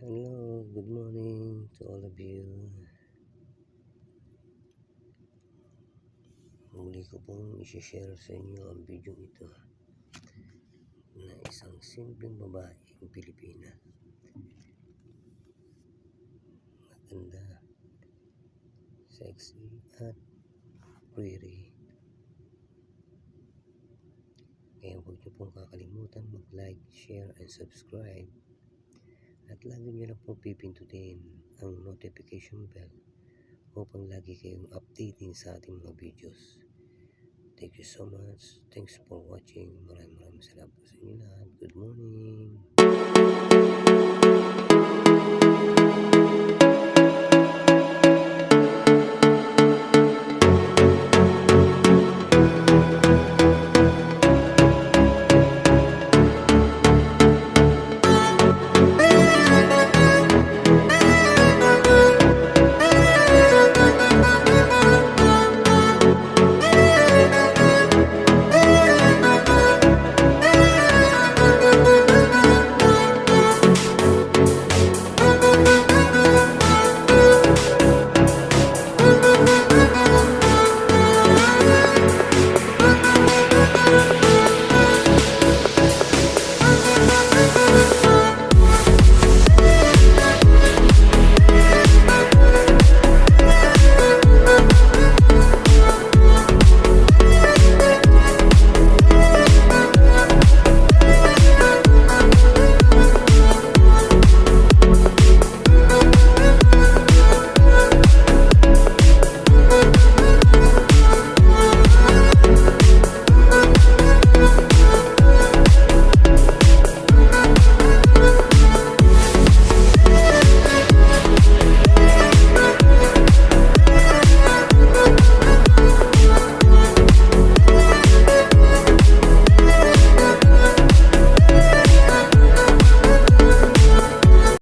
Hello, good morning to all of you. Muli ko pong i-share sa inyo ang video ito na isang simpleng babaeng Pilipina. Maganda, sexy at pretty. Kaya huwag niyo pong kakalimutan mag-like, share, and subscribe. At lagi niyo na pong pipindutin ang notification bell upang lagi kayong updating sa ating mga videos. Thank you so much. Thanks for watching. Maraming salamat sa inyo lahat. Good morning.